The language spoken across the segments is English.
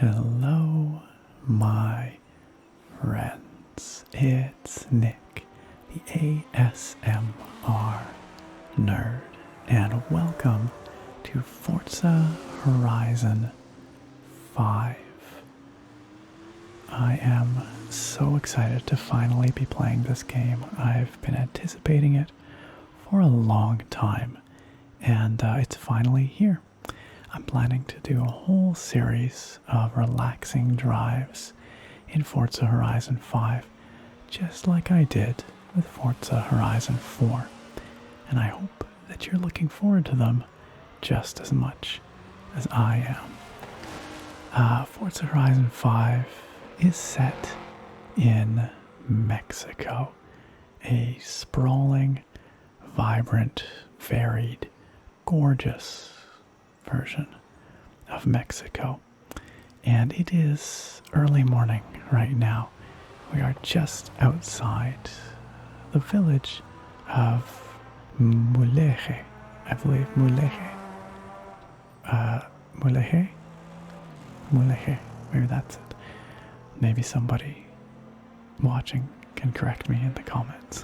Hello, my friends. It's Nick, the ASMR nerd, and welcome to Forza Horizon 5. I am so excited to finally be playing this game. I've been anticipating it for a long time, and it's finally here. I'm planning to do a whole series of relaxing drives in Forza Horizon 5, just like I did with Forza Horizon 4, and I hope that you're looking forward to them just as much as I am. Forza Horizon 5 is set in Mexico, a sprawling, vibrant, varied, gorgeous version of Mexico. And it is early morning right now. We are just outside the village of Mulegé, I believe. Mulegé, maybe that's it. Maybe somebody watching can correct me in the comments.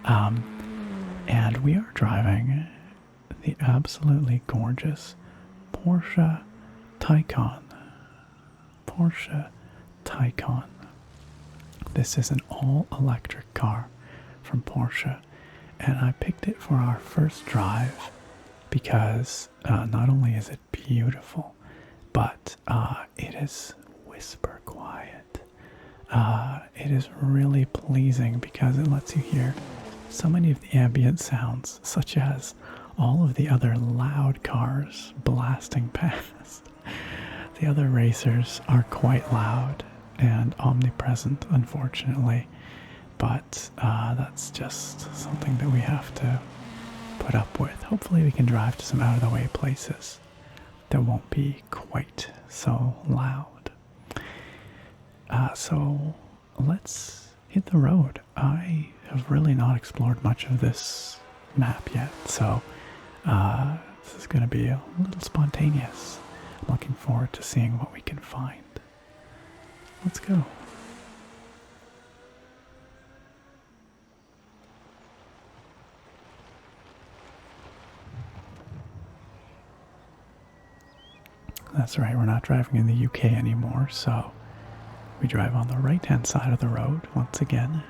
And we are driving the absolutely gorgeous Porsche Taycan. This is an all-electric car from Porsche, and I picked it for our first drive because not only is it beautiful, but it is whisper quiet. It is really pleasing because it lets you hear so many of the ambient sounds, such as all of the other loud cars blasting past. The other racers are quite loud and omnipresent, unfortunately, but that's just something that we have to put up with. Hopefully we can drive to some out-of-the-way places that won't be quite so loud. So let's hit the road. I have really not explored much of this map yet, so this is going to be a little spontaneous. I'm looking forward to seeing what we can find. Let's go. That's right, we're not driving in the UK anymore, so we drive on the right-hand side of the road once again.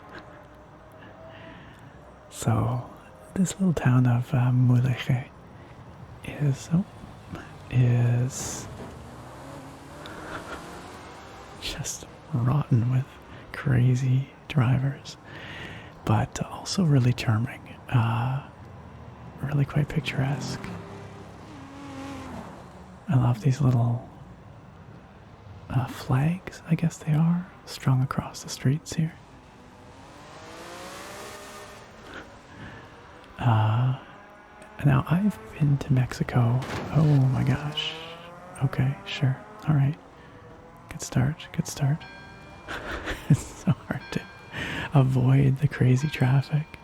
So this little town of Mulegé is just rotten with crazy drivers, but also really charming, really quite picturesque. I love these little flags, I guess they are, strung across the streets here. Now, I've been to Mexico. Oh my gosh. Okay, sure. Alright. Good start. It's so hard to avoid the crazy traffic.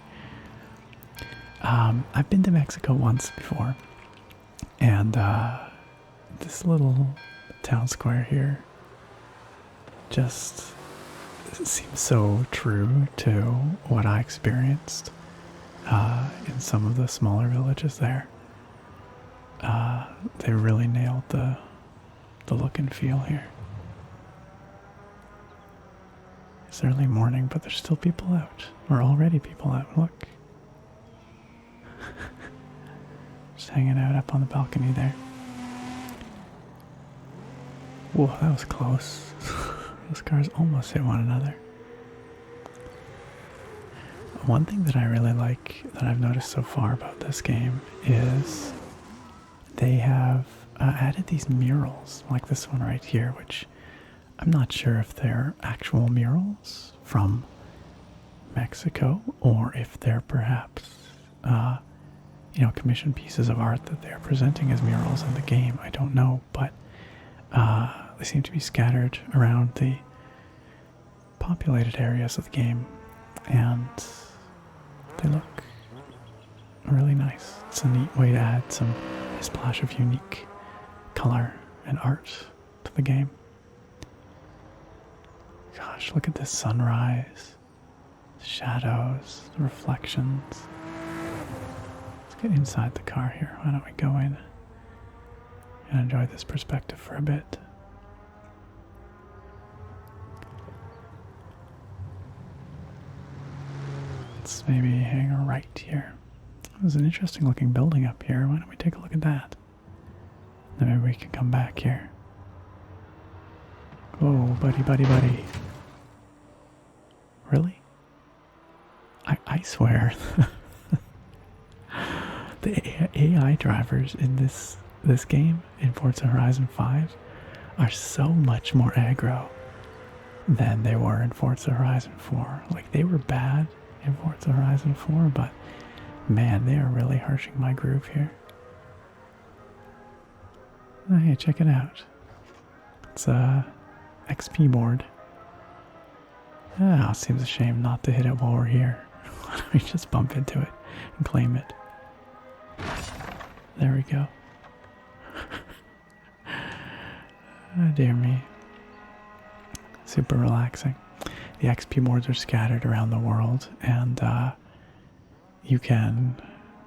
I've been to Mexico once before, and this little town square here just seems so true to what I experienced in some of the smaller villages there. They really nailed the look and feel here. It's early morning, but there's still people out. Or already people out. Look. Just hanging out up on the balcony there. Whoa, that was close. Those cars almost hit one another. One thing that I really like that I've noticed so far about this game is they have added these murals, like this one right here, which I'm not sure if they're actual murals from Mexico or if they're perhaps, commissioned pieces of art that they're presenting as murals in the game. I don't know, but they seem to be scattered around the populated areas of the game, and they look really nice. It's a neat way to add a splash of unique color and art to the game. Gosh, look at this sunrise. The shadows, the reflections. Let's get inside the car here. Why don't we go in and enjoy this perspective for a bit? Let's maybe hang a right here. There's an interesting looking building up here. Why don't we take a look at that? Then maybe we can come back here. Whoa, buddy, buddy, buddy. Really? I swear. The AI drivers in this game, in Forza Horizon 5, are so much more aggro than they were in Forza Horizon 4. Like, they were bad in Forza Horizon 4, but man, they are really harshing my groove here. Oh, hey, check it out. It's a XP board. Ah, seems a shame not to hit it while we're here. Why don't we just bump into it and claim it? There we go. Oh, dear me. Super relaxing. The XP boards are scattered around the world, and you can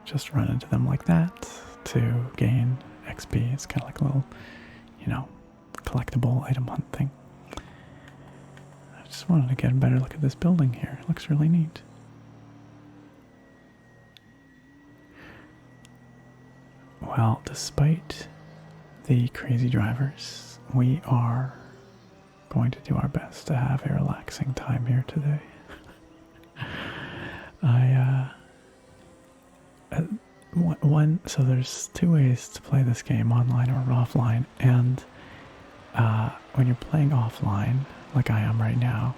just run into them like that to gain XP. It's kind of like a little, collectible item hunt thing. I just wanted to get a better look at this building here. It looks really neat. Well, despite the crazy drivers, we are going to do our best to have a relaxing time here today. So there's two ways to play this game, online or offline, and when you're playing offline, like I am right now,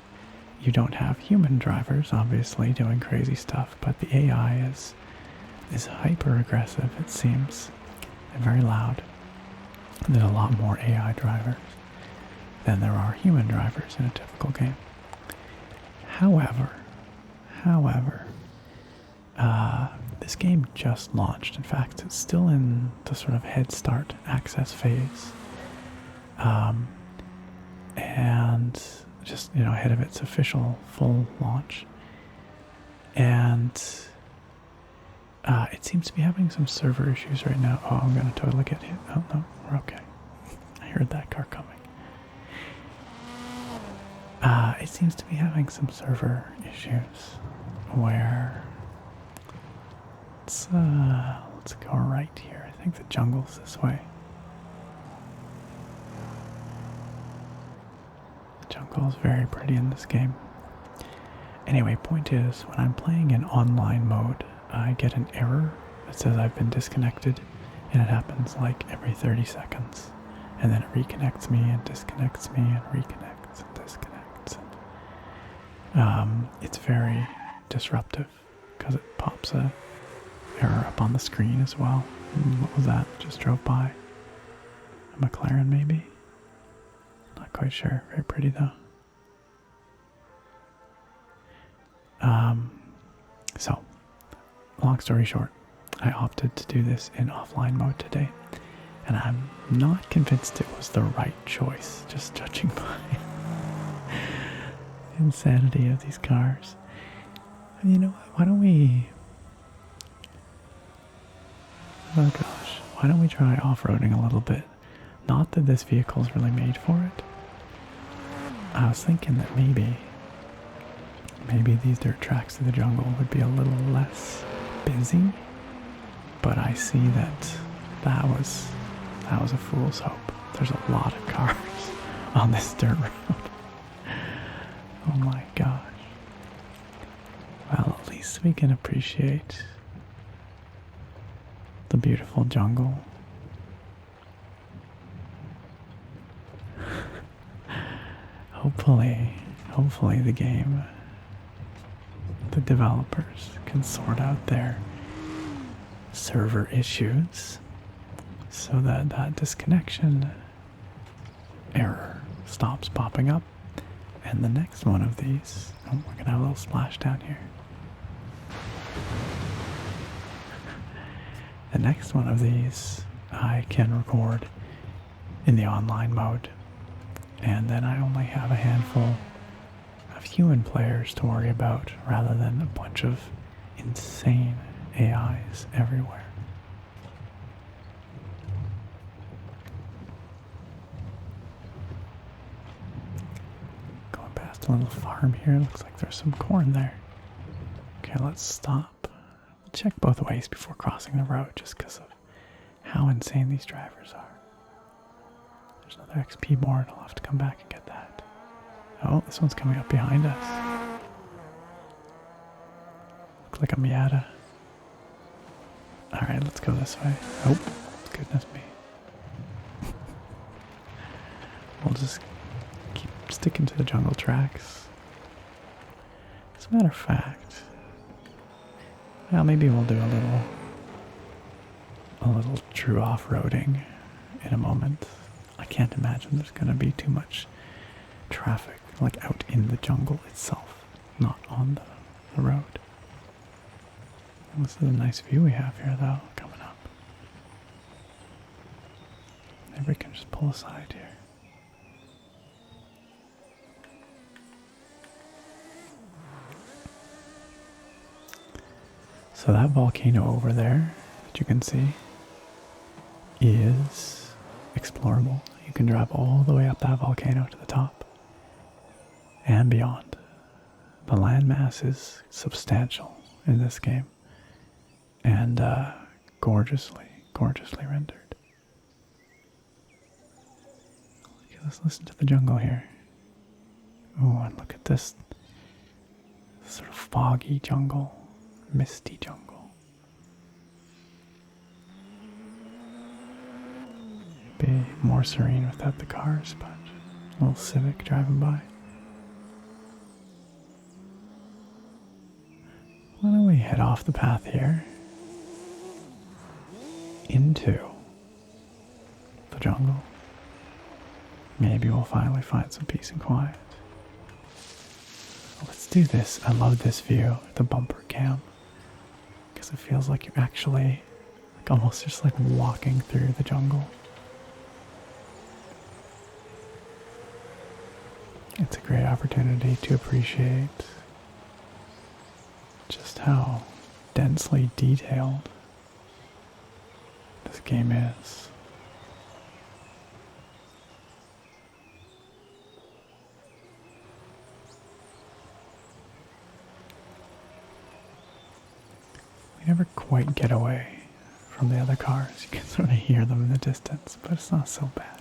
you don't have human drivers, obviously, doing crazy stuff, but the AI is hyper aggressive, it seems, and very loud. And there's a lot more AI drivers than there are human drivers in a typical game. However, this game just launched. In fact, it's still in the sort of head start access phase. And just, ahead of its official full launch. And it seems to be having some server issues right now. Oh, I'm going to totally get hit. Oh, no, we're okay. I heard that car coming. It seems to be having some server issues where let's go right here. I think the jungle's this way. The jungle is very pretty in this game. Anyway, point is, when I'm playing in online mode, I get an error that says I've been disconnected, and it happens like every 30 seconds. And then it reconnects me and disconnects me and reconnects and disconnects. It's very disruptive because it pops a error up on the screen as well. What was that? Just drove by. A McLaren maybe? Not quite sure. Very pretty though. So, long story short, I opted to do this in offline mode today, and I'm not convinced it was the right choice, just judging by the insanity of these cars. And you know what, why don't we... Oh gosh, why don't we try off-roading a little bit? Not that this vehicle is really made for it. I was thinking that maybe these dirt tracks to the jungle would be a little less busy, but I see that was a fool's hope. There's a lot of cars on this dirt road. Oh my gosh. Well, at least we can appreciate the beautiful jungle. Hopefully the game, the developers can sort out their server issues so that disconnection error stops popping up. And the next one of these, oh, we're gonna have a little splash down here. The next one of these I can record in the online mode, and then I only have a handful of human players to worry about rather than a bunch of insane AIs everywhere. Going past a little farm here, looks like there's some corn there. Okay, let's stop. We'll check both ways before crossing the road just because of how insane these drivers are. There's another XP board, I'll have to come back and get that. Oh, this one's coming up behind us. Looks like a Miata. Alright, let's go this way. Oh, goodness me. We'll just keep sticking to the jungle tracks. As a matter of fact, well, maybe we'll do a little true off-roading in a moment. I can't imagine there's going to be too much traffic, like out in the jungle itself, not on the road. This is a nice view we have here, though, coming up. Maybe we can just pull aside here. So that volcano over there that you can see is explorable. You can drive all the way up that volcano to the top and beyond. The landmass is substantial in this game and gorgeously rendered. Okay, let's listen to the jungle here. Oh, and look at this sort of foggy jungle. Misty jungle. Be more serene without the cars, but a little Civic driving by. Why don't we head off the path here into the jungle? Maybe we'll finally find some peace and quiet. Let's do this. I love this view, the bumper cam. Because it feels like you're actually almost just like walking through the jungle. It's a great opportunity to appreciate just how densely detailed this game is. We never quite get away from the other cars. You can sort of hear them in the distance, but it's not so bad.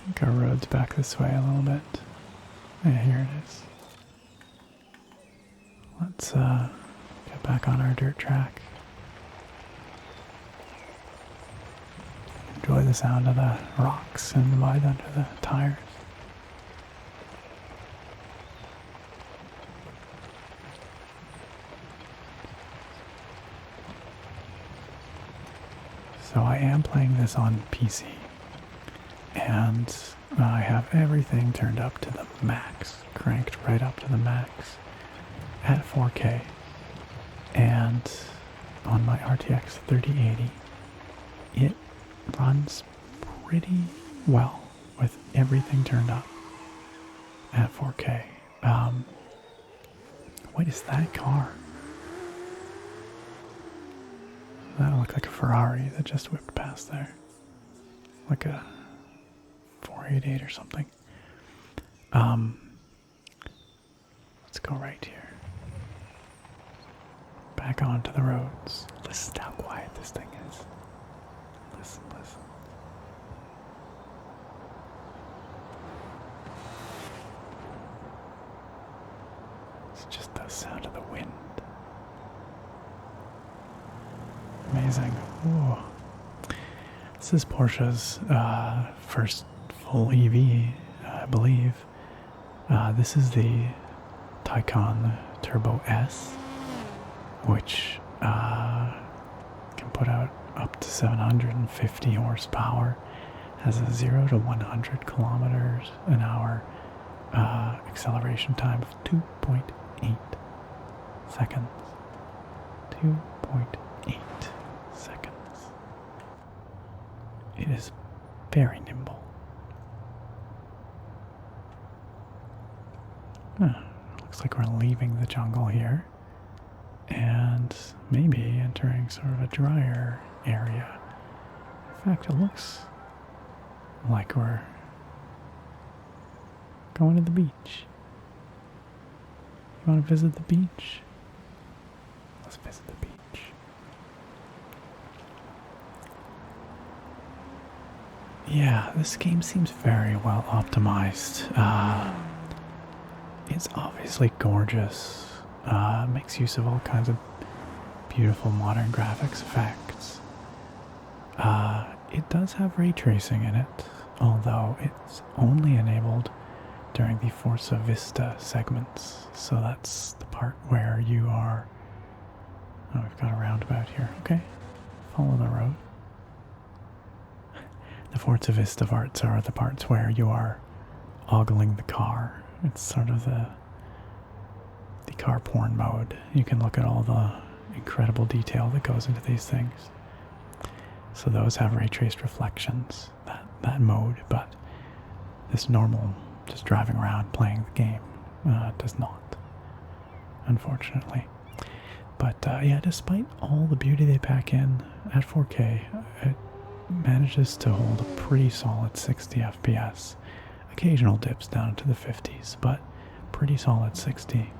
I think our road's back this way a little bit. Yeah, here it is. Let's get back on our dirt track. Enjoy the sound of the rocks and the mud under the tires. So I am playing this on PC. And I have everything turned up to the max, cranked right up to the max at 4K. And on my RTX 3080, it runs pretty well with everything turned up at 4K. What is that car? That looked like a Ferrari that just whipped past there. Like a 488 or something. Let's go right here. Back onto the roads. Listen to how quiet this thing is. Listen. It's just the sound of the wind. Amazing. Ooh. This is Porsche's first full EV, I believe. This is the Taycan Turbo S, which can put out up to 750 horsepower, has a 0 to 100 kilometers an hour acceleration time of 2.8 seconds. 2.8 seconds. It is very nimble. Looks like we're leaving the jungle here and maybe entering sort of a drier area. In fact, it looks like we're going to the beach. You want to visit the beach? Let's visit the beach. Yeah, this game seems very well optimized. It's obviously gorgeous. Makes use of all kinds of beautiful modern graphics effects. It does have ray tracing in it, although it's only enabled during the Forza Vista segments. So that's the part where you are... Oh, we've got a roundabout here. Okay, follow the road. The Forza Vista parts are the parts where you are ogling the car. It's sort of the car porn mode. You can look at all the incredible detail that goes into these things. So those have ray traced reflections, that mode, but this normal, just driving around playing the game, does not, unfortunately. But yeah, despite all the beauty they pack in at 4K, it manages to hold a pretty solid 60 FPS. Occasional dips down to the 50s, but pretty solid 60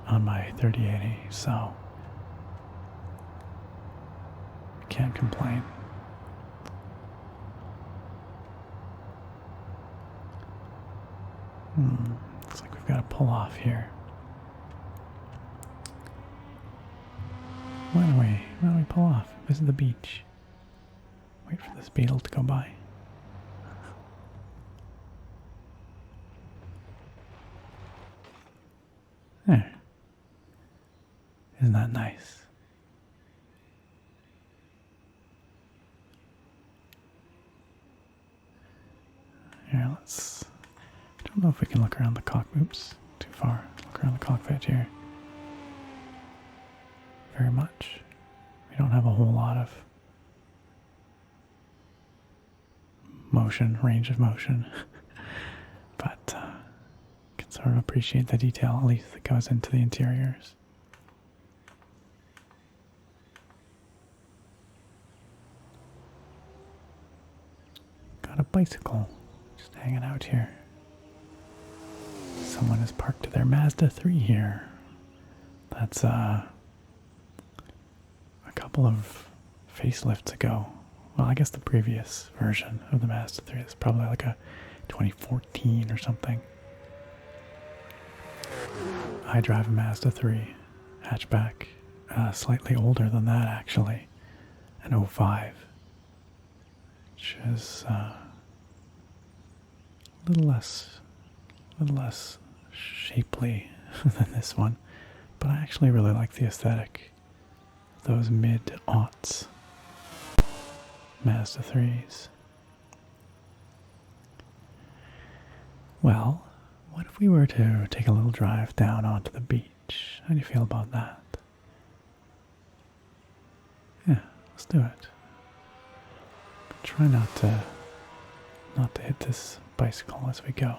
on my 3080, so can't complain. Looks like we've got to pull off here. Why don't we pull off? Visit the beach. Wait for this beetle to go by. There. Isn't that nice? Here, let's... I don't know if we can look around the cockpit. Oops, too far. Look around the cockpit here. Very much. We don't have a whole lot of motion, range of motion. But can sort of appreciate the detail, at least, that goes into the interiors. Got a bicycle just hanging out here. Someone has parked their Mazda 3 here. That's a couple of facelifts ago. Well, I guess the previous version of the Mazda 3 is probably like a 2014 or something. I drive a Mazda 3 hatchback, slightly older than that actually, an 05, which is a little less shapely than this one, but I actually really like the aesthetic. Those mid-aughts Mazda 3s. Well, what if we were to take a little drive down onto the beach? How do you feel about that? Yeah, let's do it. Try not to hit this bicycle as we go.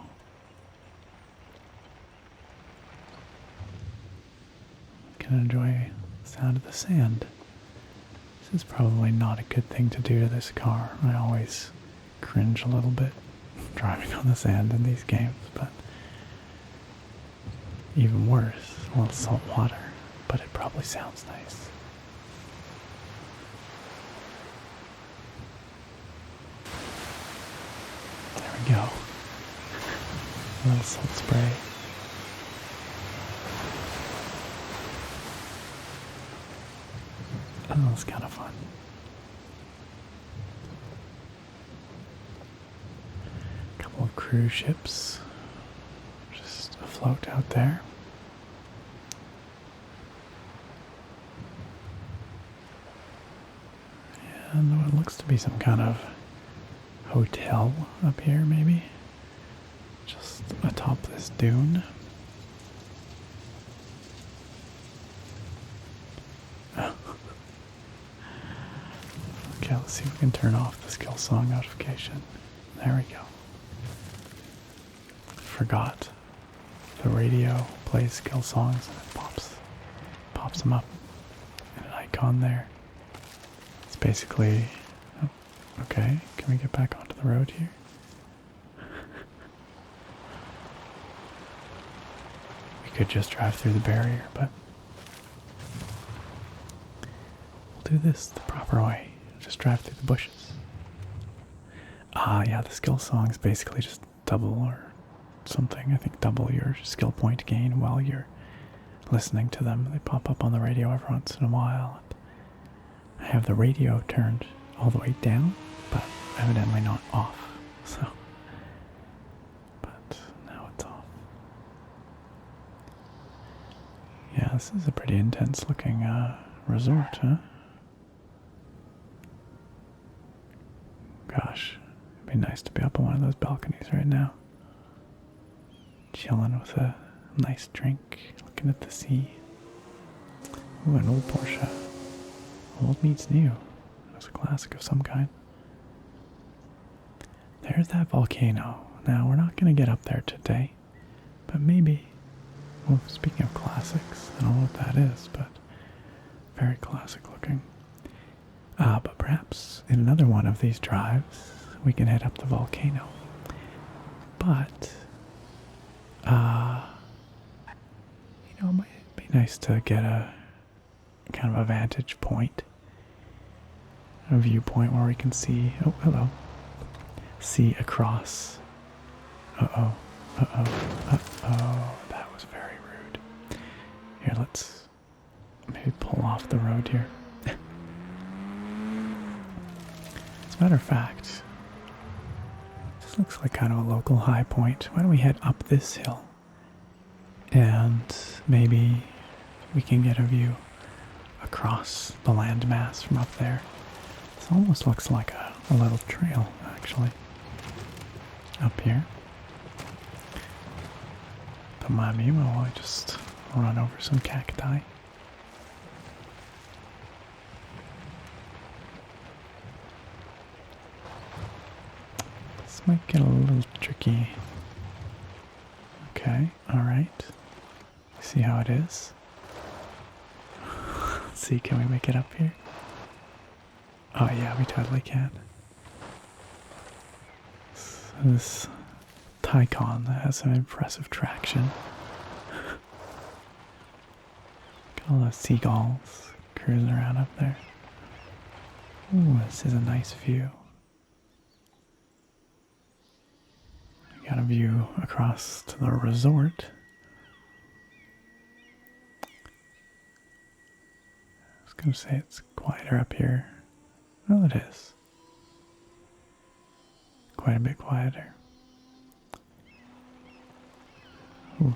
Can enjoy the sound of the sand. This is probably not a good thing to do to this car. I always cringe a little bit driving on the sand in these games, but even worse, a little salt water, but it probably sounds nice. There we go. A little salt spray. Oh, it's kind of fun. A couple of cruise ships just afloat out there. And what looks to be some kind of hotel up here, maybe. Just atop this dune. Okay, let's see if we can turn off the skill song notification. There we go. Forgot. The radio plays skill songs and it pops them up in an icon there. It's basically... Oh, okay, can we get back onto the road here? We could just drive through the barrier, but we'll do this the proper way. Just drive through the bushes. Ah, yeah, the skill songs basically just double or something. I think double your skill point gain while you're listening to them. They pop up on the radio every once in a while. I have the radio turned all the way down, but evidently not off. So, but now it's off. Yeah, this is a pretty intense looking resort, huh? Gosh, it'd be nice to be up on one of those balconies right now. Chilling with a nice drink, looking at the sea. Ooh, an old Porsche. Old meets new. It's a classic of some kind. There's that volcano. Now, we're not going to get up there today, but maybe, well, speaking of classics, I don't know what that is, but very classic looking. But perhaps in another one of these drives, we can head up the volcano. But, you know, it might be nice to get a kind of a vantage point, a viewpoint where we can see, oh, hello, see across. Uh-oh, that was very rude. Here, let's maybe pull off the road here. As a matter of fact, this looks like kind of a local high point. Why don't we head up this hill? And maybe we can get a view across the landmass from up there. This almost looks like a little trail, actually, up here. Don't mind me while I just run over some cacti. This might get a little tricky. Okay, alright. See how it is? Let's see, can we make it up here? Oh yeah, we totally can. So this Tycon has some impressive traction. Got all those seagulls cruising around up there. Ooh, this is a nice view. We got a view across to the resort. I was gonna say it's quieter up here. Well, it is. Quite a bit quieter. Ooh.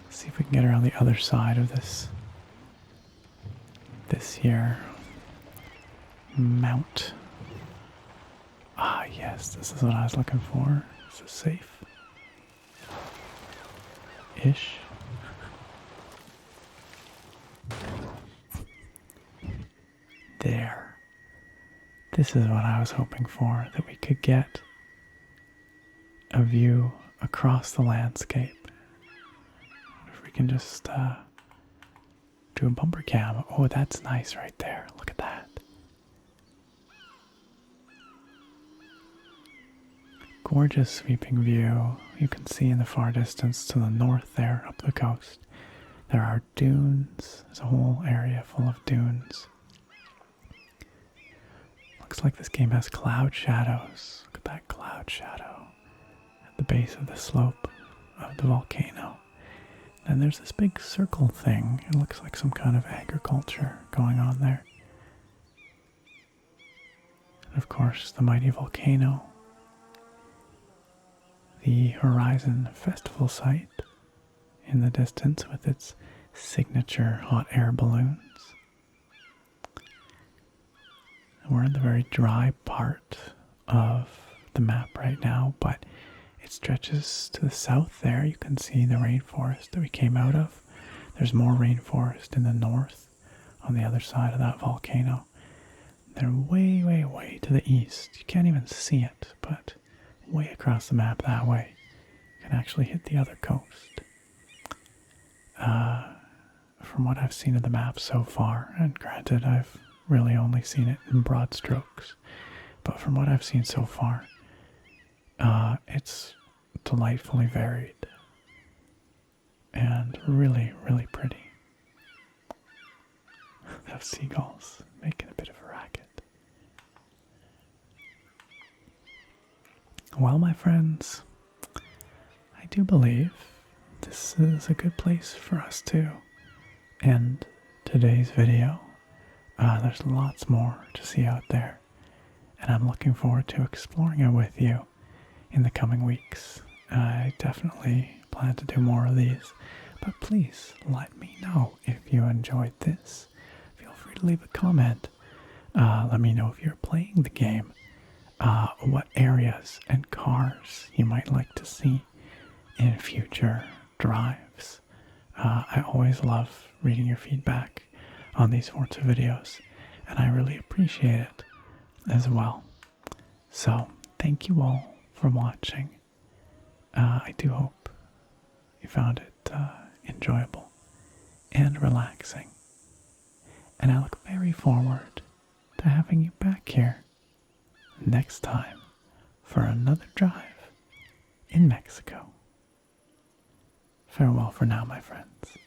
Let's see if we can get around the other side of this here mount. Ah, yes, this is what I was looking for. This is safe. Ish. There. This is what I was hoping for, that we could get a view across the landscape. If we can just do a bumper cam. Oh, that's nice right there. Look at that. Gorgeous sweeping view. You can see in the far distance to the north there, up the coast. There are dunes. There's a whole area full of dunes. Looks like this game has cloud shadows. Look at that cloud shadow at the base of the slope of the volcano. And there's this big circle thing. It looks like some kind of agriculture going on there. And of course, the mighty volcano. The Horizon Festival site in the distance with its signature hot air balloons. We're in the very dry part of the map right now, but it stretches to the south there. You can see the rainforest that we came out of. There's more rainforest in the north on the other side of that volcano. They're way, way, way to the east. You can't even see it, but way across the map that way. You can actually hit the other coast. From what I've seen of the map so far, and granted I've really only seen it in broad strokes, but from what I've seen so far, it's delightfully varied and really, really pretty. Those seagulls making a bit of a racket. Well, my friends, I do believe this is a good place for us to end today's video. There's lots more to see out there, and I'm looking forward to exploring it with you in the coming weeks. I definitely plan to do more of these, but please let me know if you enjoyed this. Feel free to leave a comment. Let me know if you're playing the game, what areas and cars you might like to see in future drives. I always love reading your feedback on these sorts of videos, and I really appreciate it as well. So, thank you all for watching. I do hope you found it enjoyable and relaxing, and I look very forward to having you back here next time for another drive in Mexico. Farewell for now, my friends.